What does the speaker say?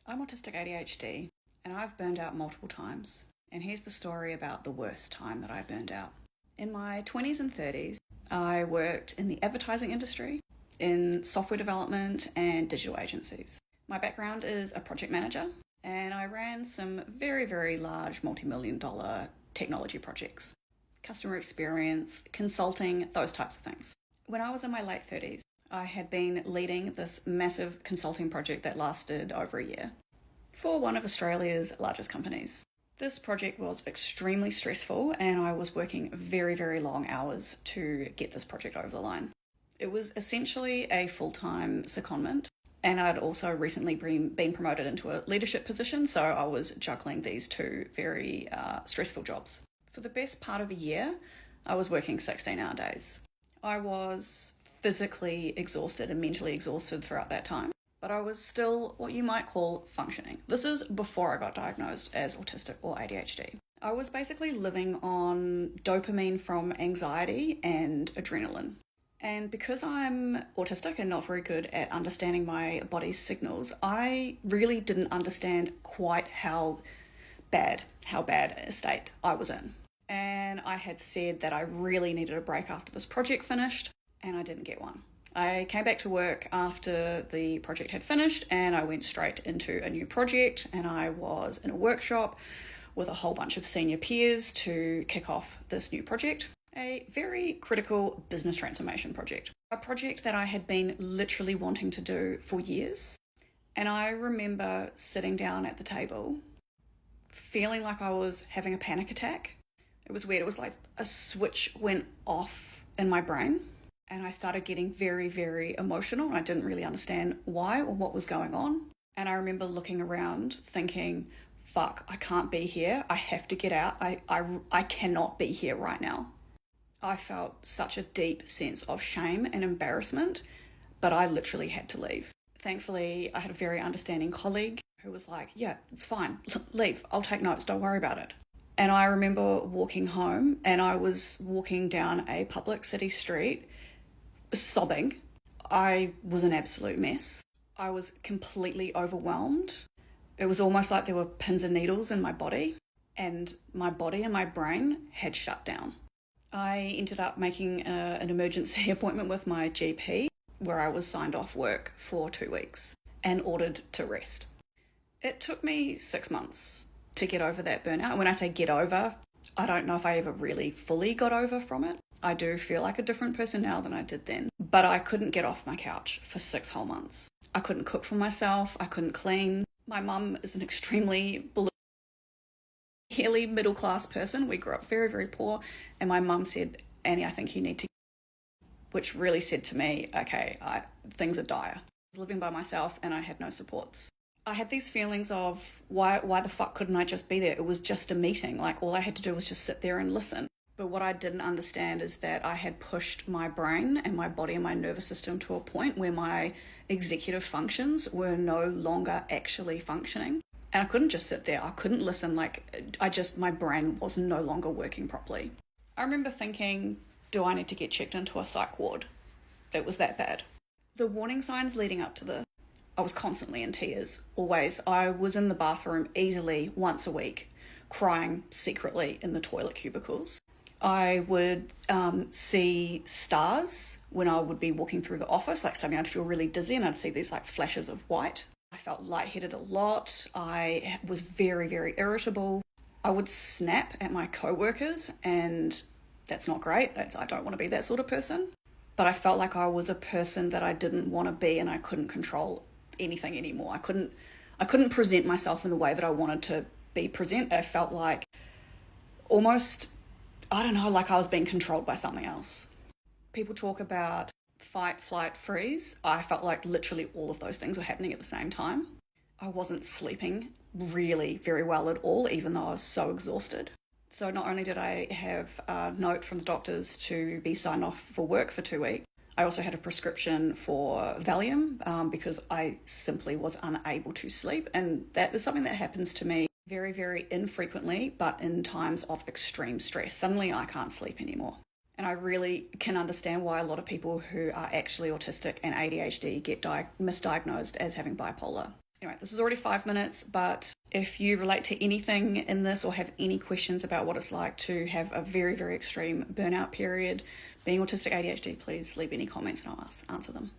I'm autistic ADHD, and I've burned out multiple times. And here's the story about the worst time that I burned out. In my 20s and 30s, I worked in the advertising industry, in software development and digital agencies. My background is a project manager, and I ran some very, very large multi-million-dollar technology projects. Customer experience, consulting, those types of things. When I was in my late 30s, I had been leading this massive consulting project that lasted over a year for one of Australia's largest companies. This project was extremely stressful, and I was working very, very long hours to get this project over the line. It was essentially a full-time secondment, and I'd also recently been promoted into a leadership position, so I was juggling these two very stressful jobs. For the best part of a year, I was working 16-hour days. I was physically exhausted and mentally exhausted throughout that time, but I was still what you might call functioning. This is before I got diagnosed as autistic or ADHD. I was basically living on dopamine from anxiety and adrenaline. And because I'm autistic and not very good at understanding my body's signals, I really didn't understand quite how bad a state I was in. And I had said that I really needed a break after this project finished, and I didn't get one. I came back to work after the project had finished, and I went straight into a new project, and I was in a workshop with a whole bunch of senior peers to kick off this new project. A very critical business transformation project. A project that I had been literally wanting to do for years. And I remember sitting down at the table, feeling like I was having a panic attack. It was weird. It was like a switch went off in my brain, and I started getting very, very emotional. I didn't really understand why or what was going on. And I remember looking around thinking, fuck, I can't be here. I have to get out. I cannot be here right now. I felt such a deep sense of shame and embarrassment, but I literally had to leave. Thankfully, I had a very understanding colleague who was like, yeah, it's fine. Leave. I'll take notes. Don't worry about it. And I remember walking home, and I was walking down a public city street sobbing. I was an absolute mess. I was completely overwhelmed. It was almost like there were pins and needles in my body, and my body and my brain had shut down. I ended up making an emergency appointment with my GP, where I was signed off work for 2 weeks and ordered to rest. It took me 6 months to get over that burnout. When I say get over, I don't know if I ever really fully got over from it. I do feel like a different person now than I did then. But I couldn't get off my couch for 6 whole months. I couldn't cook for myself. I couldn't clean. My mum is an extremely middle-class person. We grew up very, very poor. And my mum said, Annie, I think you need to, which really said to me, okay, things are dire. I was living by myself and I had no supports. I had these feelings of why the fuck couldn't I just be there? It was just a meeting. Like, all I had to do was just sit there and listen. But what I didn't understand is that I had pushed my brain and my body and my nervous system to a point where my executive functions were no longer actually functioning. And I couldn't just sit there. I couldn't listen. My brain was no longer working properly. I remember thinking, do I need to get checked into a psych ward? It was that bad. The warning signs leading up to this, I was constantly in tears, always. I was in the bathroom easily once a week, crying secretly in the toilet cubicles. I would see stars when I would be walking through the office, like suddenly I'd feel really dizzy and I'd see these like flashes of white. I felt lightheaded a lot. I was very, very irritable. I would snap at my co-workers, and that's not great. I don't want to be that sort of person. But I felt like I was a person that I didn't want to be, and I couldn't control anything anymore. I couldn't present myself in the way that I wanted to be present. I felt like almost, I don't know, like I was being controlled by something else. People talk about fight, flight, freeze. I felt like literally all of those things were happening at the same time. I wasn't sleeping really very well at all, even though I was so exhausted. So not only did I have a note from the doctors to be signed off for work for 2 weeks, I also had a prescription for Valium because I simply was unable to sleep. And that is something that happens to me very, very infrequently, but in times of extreme stress. Suddenly I can't sleep anymore. And I really can understand why a lot of people who are actually autistic and ADHD get misdiagnosed as having bipolar. Anyway, this is already 5 minutes, but if you relate to anything in this or have any questions about what it's like to have a very, very extreme burnout period, being autistic ADHD, please leave any comments and I'll answer them.